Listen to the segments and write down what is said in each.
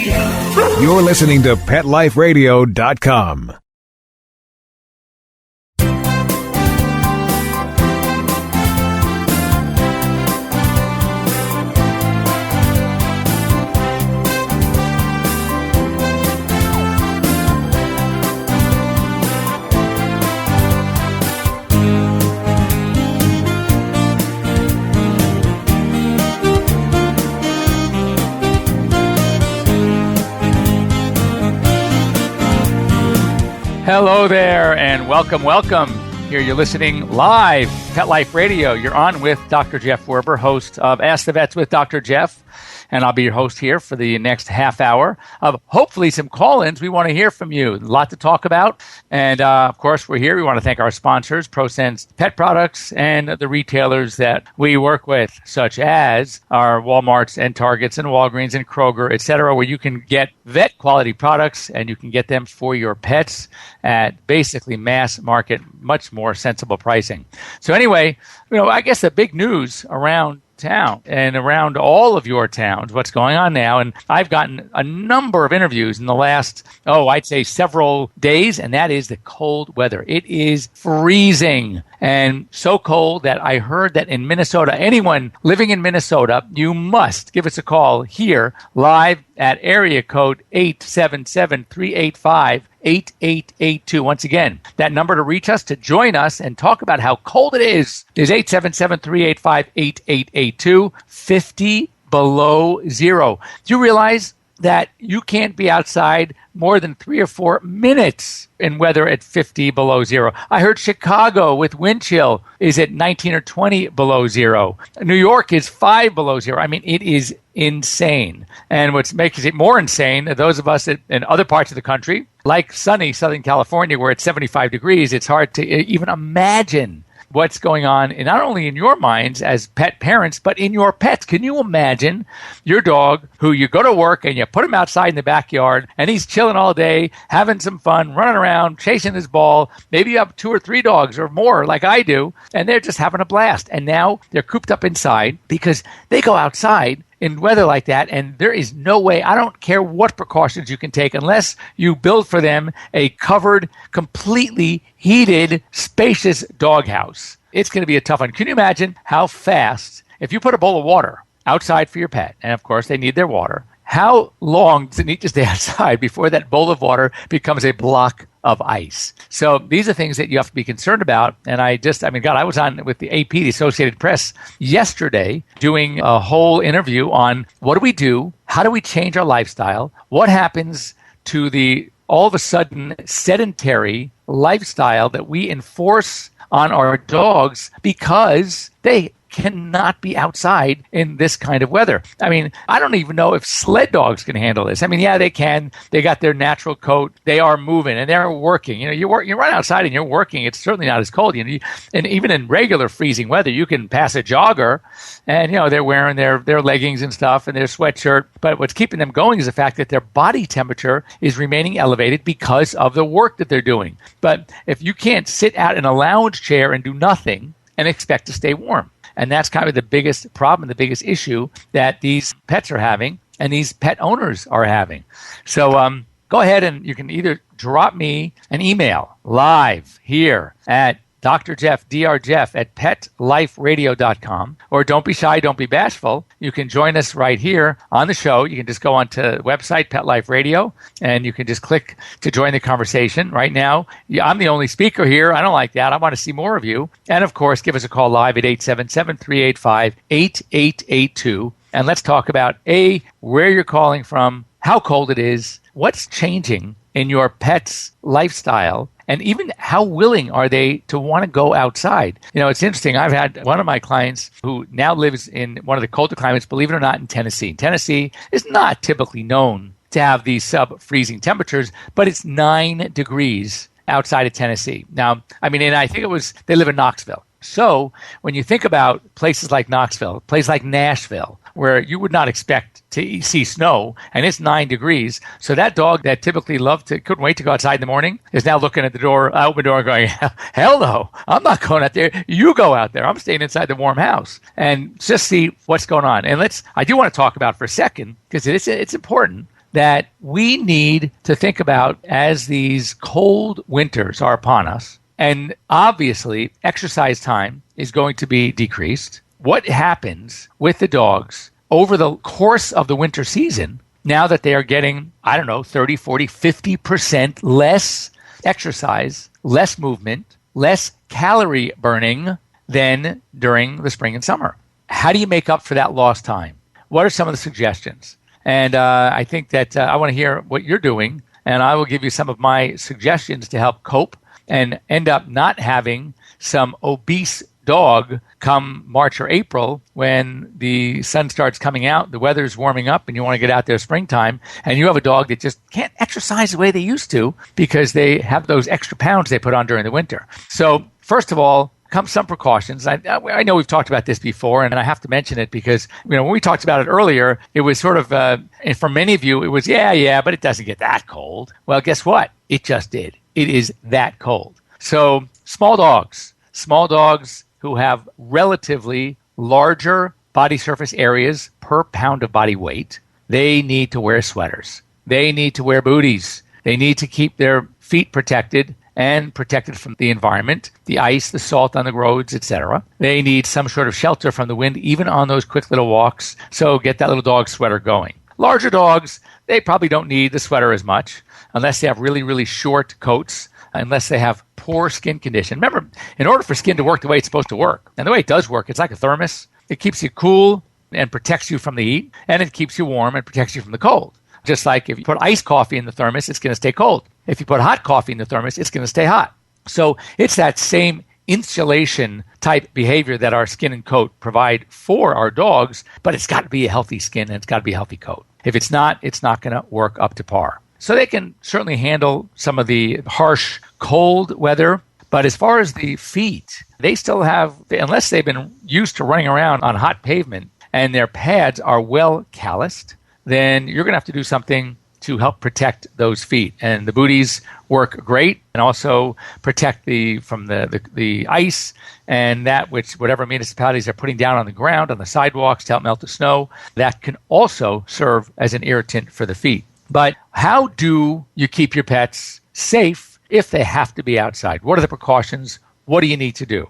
You're listening to PetLifeRadio.com. Hello there, and welcome. Here you're listening live, Pet Life Radio. You're on with Dr. Jeff Werber, host of Ask the Vets with Dr. Jeff, and I'll be your host here for the next half hour of hopefully some call-ins. We want to hear from you. A lot to talk about, and of course, we're here. We want to thank our sponsors, ProSense Pet Products, and the retailers that we work with, such as our Walmarts and Targets and Walgreens and Kroger, etc., where you can get vet quality products and you can get them for your pets at basically mass market, much more sensible pricing. So anyway, I guess the big news around town and around all of your towns, what's going on now, and I've gotten a number of interviews in the last, I'd say several days, and that is the cold weather. It is freezing and so cold that I heard that in Minnesota, anyone living in Minnesota, you must give us a call here live at area code 877-385-8882. Once again, that number to reach us, to join us and talk about how cold it is 877-385-8882, 50 below zero. Do you realize that you can't be outside more than 3 or 4 minutes in weather at 50 below zero? I heard Chicago with wind chill is at 19 or 20 below zero. New York is 5 below zero. I mean, it is insane. And what makes it more insane, those of us in other parts of the country, like sunny Southern California, where it's 75 degrees, it's hard to even imagine what's going on, and not only in your minds as pet parents, but in your pets. Can you imagine your dog who you go to work and you put him outside in the backyard and he's chilling all day, having some fun, running around, chasing his ball. Maybe you have 2 or 3 dogs or more like I do, and they're just having a blast. And now they're cooped up inside because they go outside in weather like that, and there is no way, I don't care what precautions you can take, unless you build for them a covered, completely heated, spacious doghouse. It's going to be a tough one. Can you imagine how fast, if you put a bowl of water outside for your pet, and of course they need their water, how long does it need to stay outside before that bowl of water becomes a block of ice? So these are things that you have to be concerned about. And I was on with the AP, the Associated Press, yesterday doing a whole interview on what do we do? How do we change our lifestyle? What happens to the all of a sudden sedentary lifestyle that we enforce on our dogs because they cannot be outside in this kind of weather? I mean, I don't even know if sled dogs can handle this. I mean, yeah, they can. They got their natural coat. They are moving and they're working. You run outside and you're working. It's certainly not as cold. And even in regular freezing weather, you can pass a jogger and, they're wearing their leggings and stuff and their sweatshirt. But what's keeping them going is the fact that their body temperature is remaining elevated because of the work that they're doing. But if you can't sit out in a lounge chair and do nothing and expect to stay warm, and that's kind of the biggest problem, the biggest issue that these pets are having and these pet owners are having. So go ahead and you can either drop me an email live here at Dr. Jeff, Dr. Jeff at PetLifeRadio.com, or don't be shy, don't be bashful. You can join us right here on the show. You can just go onto the website, Pet Life Radio, and you can just click to join the conversation. Right now, I'm the only speaker here. I don't like that. I want to see more of you. And of course, give us a call live at 877-385-8882. And let's talk about where you're calling from, how cold it is, what's changing in your pet's lifestyle, and even how willing are they to want to go outside? It's interesting. I've had one of my clients who now lives in one of the colder climates, believe it or not, in Tennessee. Tennessee is not typically known to have these sub-freezing temperatures, but it's 9 degrees outside of Tennessee. Now, and I think they live in Knoxville. So when you think about places like Knoxville, places like Nashville, where you would not expect to see snow, and it's 9 degrees. So that dog that typically couldn't wait to go outside in the morning is now looking at the door, open door, going, hell no, I'm not going out there. You go out there. I'm staying inside the warm house. And just see what's going on. And I do want to talk about for a second, because it's important, that we need to think about as these cold winters are upon us. And obviously, exercise time is going to be decreased. What happens with the dogs over the course of the winter season now that they are getting, 30, 40, 50% less exercise, less movement, less calorie burning than during the spring and summer? How do you make up for that lost time? What are some of the suggestions? And I think that I want to hear what you're doing, and I will give you some of my suggestions to help cope and end up not having some obese dog come March or April when the sun starts coming out, the weather's warming up, and you want to get out there springtime, and you have a dog that just can't exercise the way they used to because they have those extra pounds they put on during the winter. So first of all, come some precautions. I know we've talked about this before, and I have to mention it because when we talked about it earlier, it was sort of, and for many of you, it was, but it doesn't get that cold. Well, guess what? It just did. It is that cold. So small dogs who have relatively larger body surface areas per pound of body weight, they need to wear sweaters. They need to wear booties. They need to keep their feet protected and protected from the environment, the ice, the salt on the roads, etc. They need some sort of shelter from the wind, even on those quick little walks. So get that little dog sweater going. Larger dogs, they probably don't need the sweater as much unless they have really, really short coats, unless they have poor skin condition. Remember, in order for skin to work the way it's supposed to work, and the way it does work, it's like a thermos. It keeps you cool and protects you from the heat, and it keeps you warm and protects you from the cold. Just like if you put iced coffee in the thermos, it's going to stay cold. If you put hot coffee in the thermos, it's going to stay hot. So it's that same insulation type behavior that our skin and coat provide for our dogs, but it's got to be a healthy skin and it's got to be a healthy coat. If it's not going to work up to par. So they can certainly handle some of the harsh cold weather. But as far as the feet, they still have, unless they've been used to running around on hot pavement and their pads are well calloused, then you're going to have to do something to help protect those feet. And the booties work great and also protect from the ice and that which whatever municipalities are putting down on the ground, on the sidewalks to help melt the snow. That can also serve as an irritant for the feet. But how do you keep your pets safe if they have to be outside? What are the precautions? What do you need to do?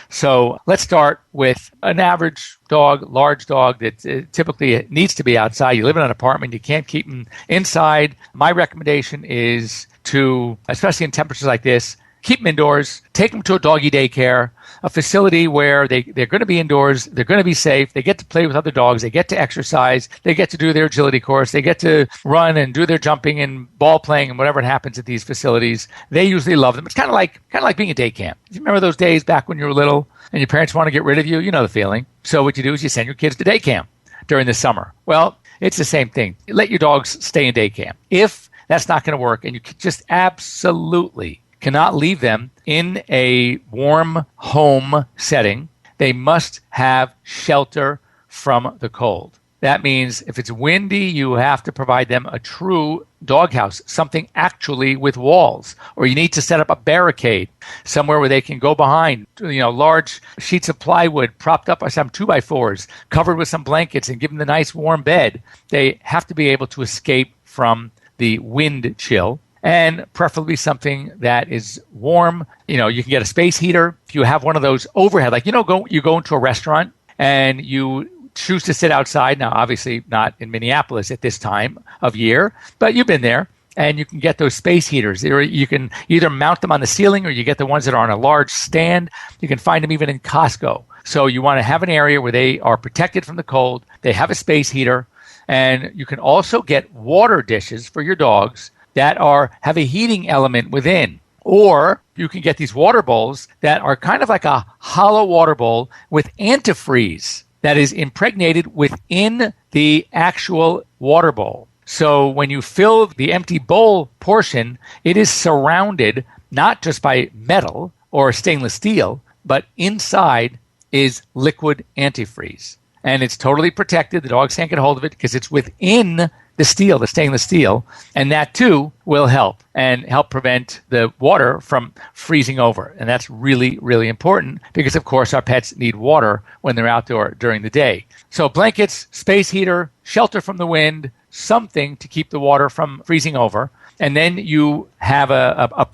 So let's start with an average dog, large dog that typically needs to be outside. You live in an apartment, you can't keep them inside. My recommendation is to, especially in temperatures like this, keep them indoors, take them to a doggy daycare, a facility where they're going to be indoors, they're going to be safe, they get to play with other dogs, they get to exercise, they get to do their agility course, they get to run and do their jumping and ball playing and whatever happens at these facilities. They usually love them. It's kind of like being a day camp. You remember those days back when you were little and your parents want to get rid of you? You know the feeling. So what you do is you send your kids to day camp during the summer. Well, it's the same thing. Let your dogs stay in day camp. If that's not going to work and you just absolutely cannot leave them in a warm home setting, they must have shelter from the cold. That means if it's windy, you have to provide them a true doghouse, something actually with walls, or you need to set up a barricade somewhere where they can go behind, large sheets of plywood propped up by some 2x4s, covered with some blankets and give them the nice warm bed. They have to be able to escape from the wind chill. And preferably something that is warm. You can get a space heater. If you have one of those overhead, like, you go into a restaurant and you choose to sit outside. Now, obviously not in Minneapolis at this time of year, but you've been there and you can get those space heaters. You can either mount them on the ceiling or you get the ones that are on a large stand. You can find them even in Costco. So you want to have an area where they are protected from the cold. They have a space heater, and you can also get water dishes for your dogs that have a heating element within. Or you can get these water bowls that are kind of like a hollow water bowl with antifreeze that is impregnated within the actual water bowl. So when you fill the empty bowl portion, it is surrounded not just by metal or stainless steel, but inside is liquid antifreeze. And it's totally protected. The dogs can't get hold of it because it's within the stainless steel, and that too will help and help prevent the water from freezing over. And that's really, really important because, of course, our pets need water when they're outdoor during the day. So blankets, space heater, shelter from the wind, something to keep the water from freezing over. And then you have a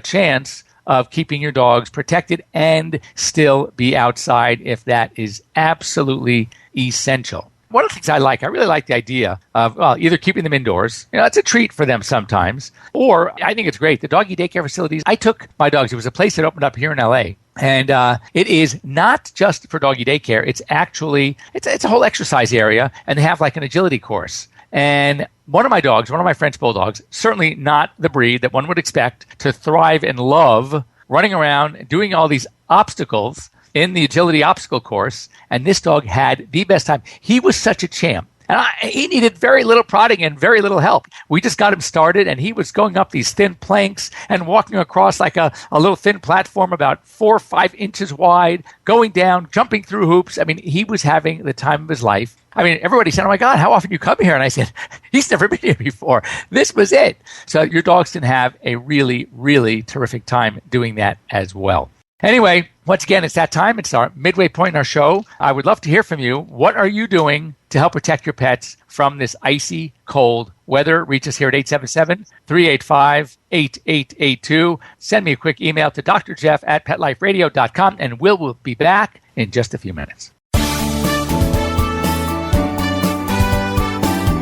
chance of keeping your dogs protected and still be outside if that is absolutely essential. One of the things I really like the idea of, either keeping them indoors. It's a treat for them sometimes. Or I think it's great. The doggy daycare facilities, I took my dogs. It was a place that opened up here in LA. And it is not just for doggy daycare. It's actually, it's a whole exercise area. And they have like an agility course. And one of my French bulldogs, certainly not the breed that one would expect to thrive and love running around and doing all these obstacles in the agility obstacle course, and this dog had the best time. He was such a champ. And he needed very little prodding and very little help. We just got him started, and he was going up these thin planks and walking across like a little thin platform about 4 or 5 inches wide, going down, jumping through hoops. I mean, he was having the time of his life. I mean, everybody said, "Oh my God, how often do you come here?" And I said, "He's never been here before. This was it." So your dogs can have a really, really terrific time doing that as well. Anyway, once again, it's that time. It's our midway point in our show. I would love to hear from you. What are you doing to help protect your pets from this icy, cold weather? Reach us here at 877-385-8882. Send me a quick email to drjeff@petliferadio.com, and we'll be back in just a few minutes.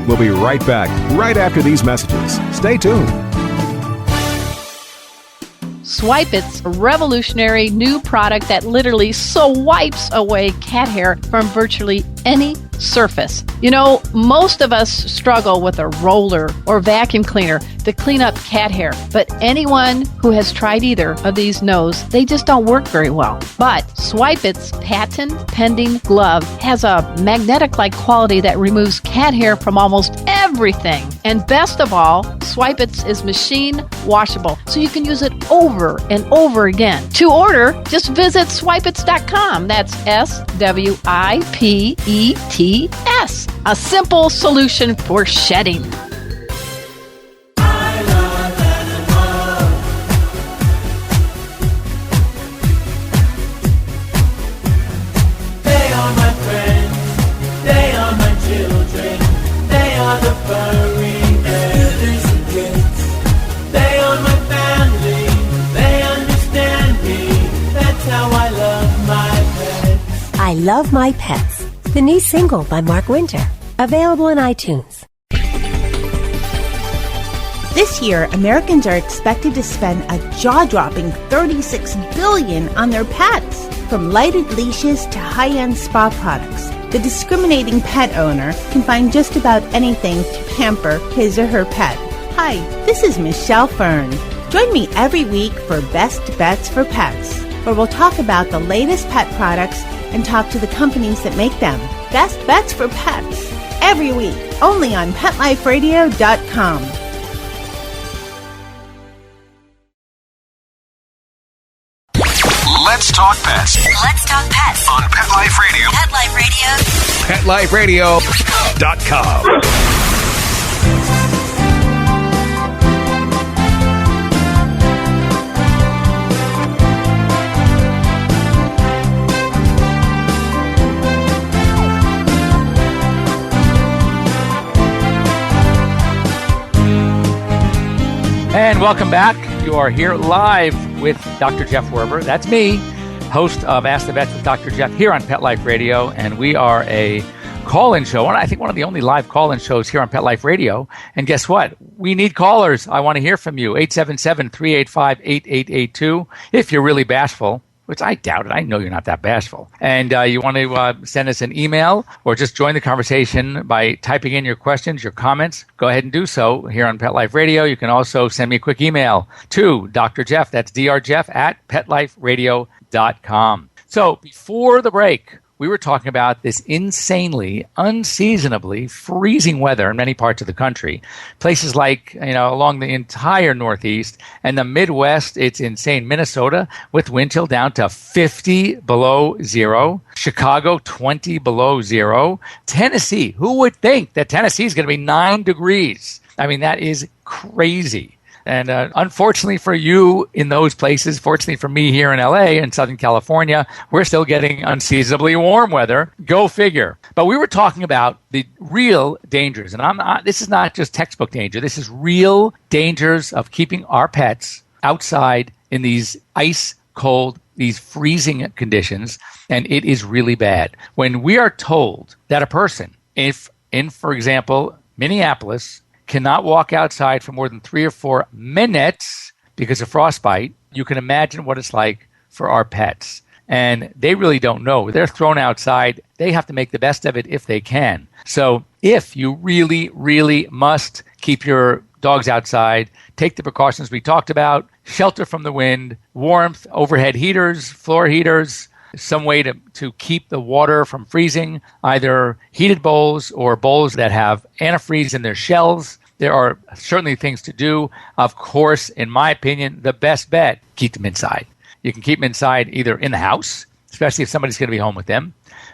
We'll be right back, right after these messages. Stay tuned. Swipe It's a revolutionary new product that literally wipes away cat hair from virtually any surface. Most of us struggle with a roller or vacuum cleaner to clean up cat hair, but anyone who has tried either of these knows they just don't work very well. But Swipe It's patent-pending glove has a magnetic-like quality that removes cat hair from almost everything. And best of all, Swipe It's is machine washable, so you can use it over and over again. To order, just visit swipeits.com. That's SWIPETS. A simple solution for shedding. They are my friends, they are my children, they are the furry builders and kids. They are my family, they understand me, that's how I love my pets. I Love My Pets, the new single by Mark Winter, available on iTunes. This year, Americans are expected to spend a jaw-dropping $36 billion on their pets. From lighted leashes to high-end spa products, the discriminating pet owner can find just about anything to pamper his or her pet. Hi, this is Michelle Fern. Join me every week for Best Bets for Pets, where we'll talk about the latest pet products and talk to the companies that make them. Best Bets for Pets, every week, only on PetLifeRadio.com. Let's talk pets Let's talk pets on Pet Life Radio. Pet Life Radio. PetLiferadio.com. And welcome back. You are here live with Dr. Jeff Werber. That's me, host of Ask the Vets with Dr. Jeff here on Pet Life Radio. And we are a call-in show. I think one of the only live call-in shows here on Pet Life Radio. And guess what? We need callers. I want to hear from you. 877-385-8882. If you're really bashful, which I doubt it. I know you're not that bashful. And you want to send us an email or just join the conversation by typing in your questions, your comments, go ahead and do so here on Pet Life Radio. You can also send me a quick email to Dr. Jeff. That's drjeff@petliferadio.com. So before the break, we were talking about this insanely, unseasonably freezing weather in many parts of the country. Places like, along the entire Northeast and the Midwest, it's insane. Minnesota with wind chill down to 50 below zero. Chicago, 20 below zero. Tennessee, who would think that Tennessee is going to be 9 degrees? I mean, that is crazy. And unfortunately for you in those places, fortunately for me here in LA and Southern California, we're still getting unseasonably warm weather. Go figure. But we were talking about the real dangers. And this is not just textbook danger. This is real dangers of keeping our pets outside in these ice cold, these freezing conditions. And it is really bad. When we are told that a person, if in, for example, Minneapolis, cannot walk outside for more than 3 or 4 minutes because of frostbite, you can imagine what it's like for our pets. And they really don't know. They're thrown outside. They have to make the best of it if they can. So if you really, really must keep your dogs outside, take the precautions we talked about, shelter from the wind, warmth, overhead heaters, floor heaters, some way to keep the water from freezing, either heated bowls or bowls that have antifreeze in their shells. There are certainly things to do. Of course, in my opinion, the best bet, keep them inside. You can keep them inside either in the house, especially if somebody's going to be home with them,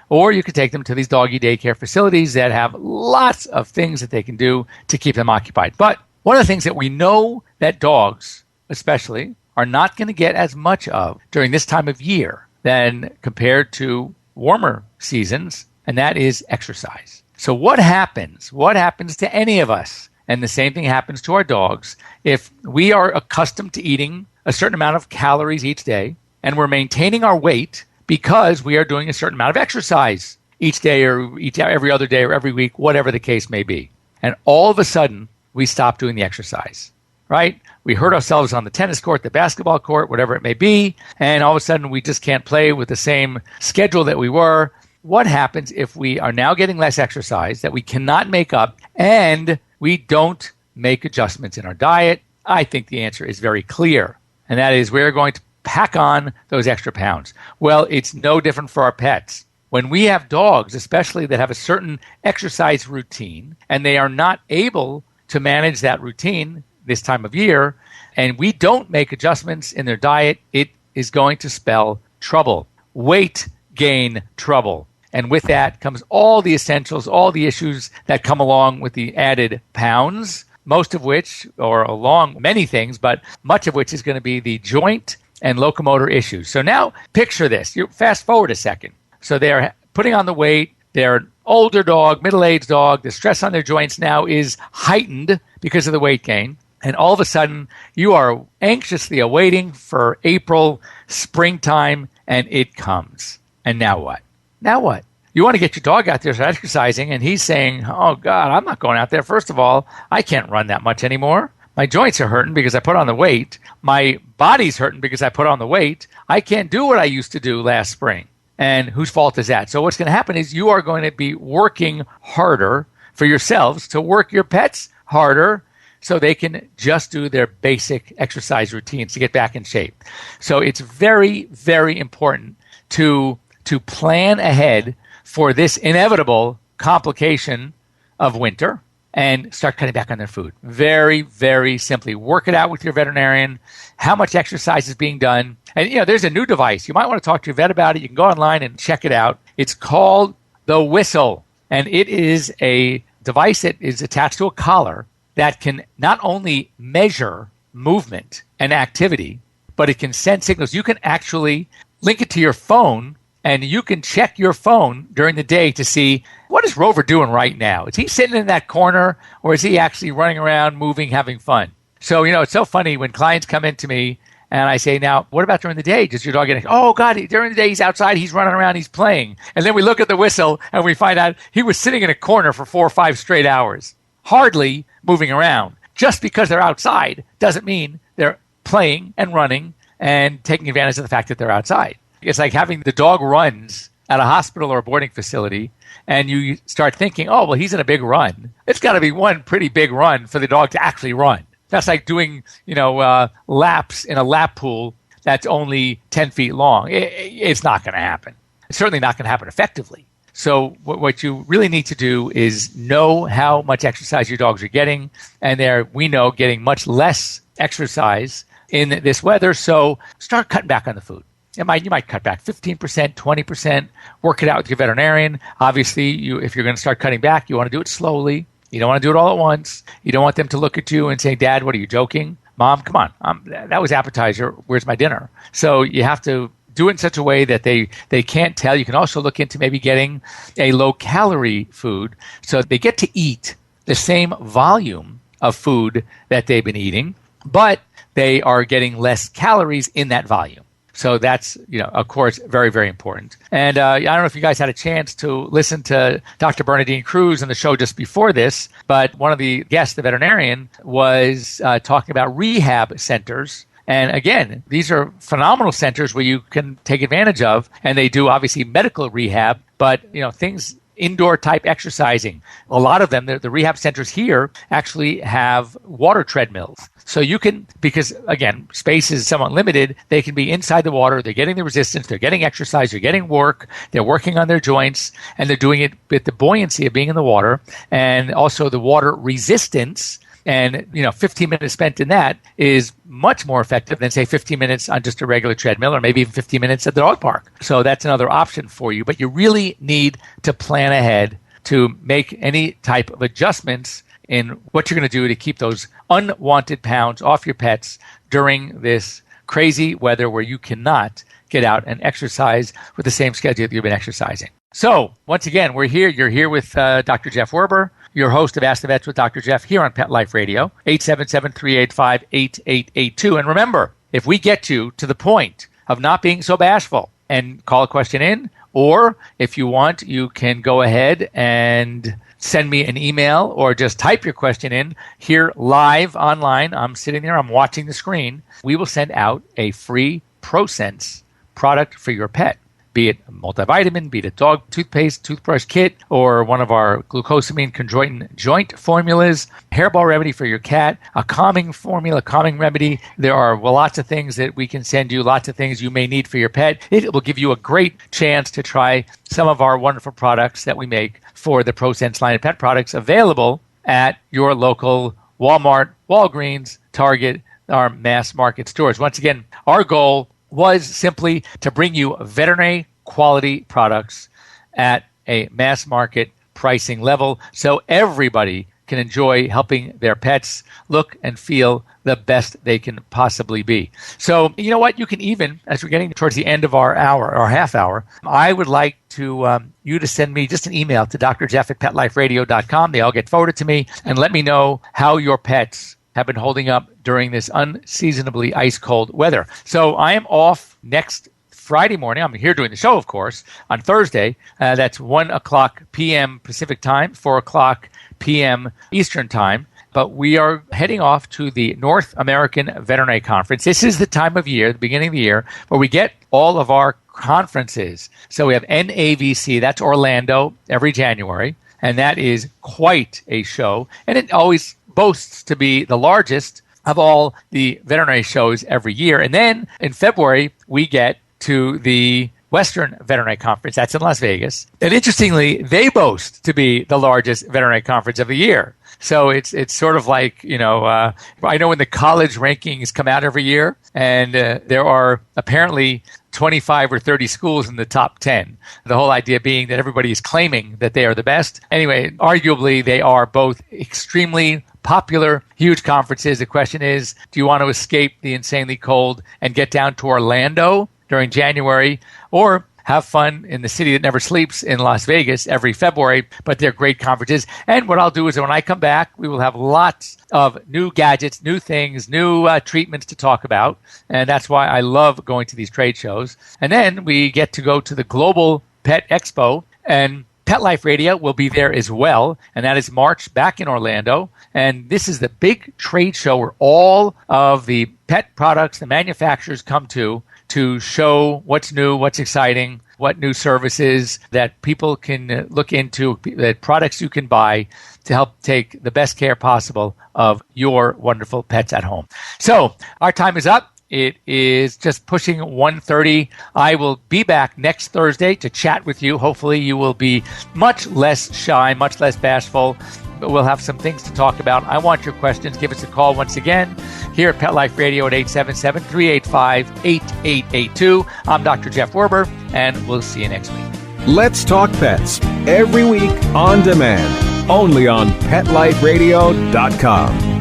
or you could take them to these doggy daycare facilities that have lots of things that they can do to keep them occupied. But one of the things that we know that dogs, especially, are not going to get as much of during this time of year than compared to warmer seasons, and that is exercise. So what happens? What happens to any of us? And the same thing happens to our dogs. If we are accustomed to eating a certain amount of calories each day, and we're maintaining our weight because we are doing a certain amount of exercise each day or every other day or every week, whatever the case may be. And all of a sudden, we stop doing the exercise. Right? We hurt ourselves on the tennis court, the basketball court, whatever it may be, and all of a sudden we just can't play with the same schedule that we were. What happens if we are now getting less exercise that we cannot make up and we don't make adjustments in our diet? I think the answer is very clear, and that is we're going to pack on those extra pounds. Well, it's no different for our pets. When we have dogs, especially that have a certain exercise routine, and they are not able to manage that routine this time of year, and we don't make adjustments in their diet, it is going to spell trouble, weight gain trouble. And with that comes all the essentials, all the issues that come along with the added pounds, most of which, or along many things, but much of which is going to be the joint and locomotor issues. So now picture this. You fast forward a second. So they're putting on the weight. They're an older dog, middle-aged dog. The stress on their joints now is heightened because of the weight gain. And all of a sudden, you are anxiously awaiting for April, springtime, and it comes. And now what? Now what? You want to get your dog out there exercising, and he's saying, oh, God, I'm not going out there. First of all, I can't run that much anymore. My joints are hurting because I put on the weight. My body's hurting because I put on the weight. I can't do what I used to do last spring. And whose fault is that? So what's going to happen is you are going to be working harder for yourselves to work your pets harder so they can just do their basic exercise routines to get back in shape. So it's very, very important to plan ahead for this inevitable complication of winter and start cutting back on their food. Very, very simply. Work it out with your veterinarian, how much exercise is being done. And, there's a new device. You might want to talk to your vet about it. You can go online and check it out. It's called the Whistle, and it is a device that is attached to a collar that can not only measure movement and activity, but it can send signals. You can actually link it to your phone, and you can check your phone during the day to see, what is Rover doing right now? Is he sitting in that corner, or is he actually running around, moving, having fun? So, it's so funny when clients come into me and I say, now, what about during the day? Does your dog get, oh, God, during the day he's outside, he's running around, he's playing. And then we look at the Whistle and we find out he was sitting in a corner for 4 or 5 straight hours, hardly moving around. Just because they're outside doesn't mean they're playing and running and taking advantage of the fact that they're outside. It's like having the dog runs at a hospital or a boarding facility, and you start thinking, oh, well, he's in a big run. It's got to be one pretty big run for the dog to actually run. That's like doing, laps in a lap pool that's only 10 feet long. It's not going to happen. It's certainly not going to happen effectively. So what you really need to do is know how much exercise your dogs are getting. And we know getting much less exercise in this weather. So start cutting back on the food. You might cut back 15%, 20%, work it out with your veterinarian. Obviously, if you're going to start cutting back, you want to do it slowly. You don't want to do it all at once. You don't want them to look at you and say, Dad, what are you joking? Mom, come on. That was appetizer. Where's my dinner? So you have to do it in such a way that they can't tell. You can also look into maybe getting a low-calorie food so they get to eat the same volume of food that they've been eating, but they are getting less calories in that volume. So that's, of course, very, very important. And I don't know if you guys had a chance to listen to Dr. Bernadine Cruz on the show just before this, but one of the guests, the veterinarian, was talking about rehab centers. And again, these are phenomenal centers where you can take advantage of, and they do obviously medical rehab, but things indoor type exercising. A lot of them, the rehab centers here actually have water treadmills. So you can, because again, space is somewhat limited, they can be inside the water, they're getting the resistance, they're getting exercise, they're getting work, they're working on their joints, and they're doing it with the buoyancy of being in the water, and also the water resistance. And, 15 minutes spent in that is much more effective than, say, 15 minutes on just a regular treadmill or maybe even 15 minutes at the dog park. So that's another option for you. But you really need to plan ahead to make any type of adjustments in what you're going to do to keep those unwanted pounds off your pets during this crazy weather where you cannot get out and exercise with the same schedule that you've been exercising. So once again, we're here. You're here with Dr. Jeff Werber, your host of Ask the Vets with Dr. Jeff here on Pet Life Radio, 877-385-8882. And remember, if we get you to the point of not being so bashful and call a question in, or if you want, you can go ahead and send me an email or just type your question in here live online. I'm sitting there. I'm watching the screen. We will send out a free ProSense product for your pet, be it a multivitamin, be it a dog toothpaste, toothbrush kit, or one of our glucosamine chondroitin joint formulas, hairball remedy for your cat, a calming formula, calming remedy. There are lots of things that we can send you, lots of things you may need for your pet. It will give you a great chance to try some of our wonderful products that we make for the ProSense line of pet products available at your local Walmart, Walgreens, Target, our mass market stores. Once again, our goal was simply to bring you veterinary quality products at a mass market pricing level so everybody can enjoy helping their pets look and feel the best they can possibly be. So, you know what? You can even, as we're getting towards the end of our hour or half hour, I would like to you to send me just an email to drjeff@petliferadio.com. They all get forwarded to me, and let me know how your pets have been holding up during this unseasonably ice-cold weather. So I am off next Friday morning. I'm here doing the show, of course, on Thursday. That's 1 o'clock p.m. Pacific time, 4 o'clock p.m. Eastern time. But we are heading off to the North American Veterinary Conference. This is the time of year, the beginning of the year, where we get all of our conferences. So we have NAVC, that's Orlando, every January. And that is quite a show. And it always boasts to be the largest of all the veterinary shows every year. And then in February, we get to the Western Veterinary Conference. That's in Las Vegas. And interestingly, they boast to be the largest veterinary conference of the year. So it's sort of like, I know when the college rankings come out every year, and there are apparently 25 or 30 schools in the top 10. The whole idea being that everybody is claiming that they are the best. Anyway, arguably, they are both extremely popular, huge conferences. The question is, do you want to escape the insanely cold and get down to Orlando during January, or have fun in the city that never sleeps in Las Vegas every February? But they're great conferences. And what I'll do is when I come back, we will have lots of new gadgets, new things, new treatments to talk about. And that's why I love going to these trade shows. And then we get to go to the Global Pet Expo, and Pet Life Radio will be there as well. And that is March back in Orlando. And this is the big trade show where all of the pet products, the manufacturers come to show what's new, what's exciting, what new services that people can look into, that products you can buy to help take the best care possible of your wonderful pets at home. So our time is up. It is just pushing 1:30. I will be back next Thursday to chat with you. Hopefully you will be much less shy, much less bashful. But we'll have some things to talk about. I want your questions. Give us a call once again here at Pet Life Radio at 877-385-8882. I'm Dr. Jeff Werber, and we'll see you next week. Let's Talk Pets, every week on demand, only on PetLifeRadio.com.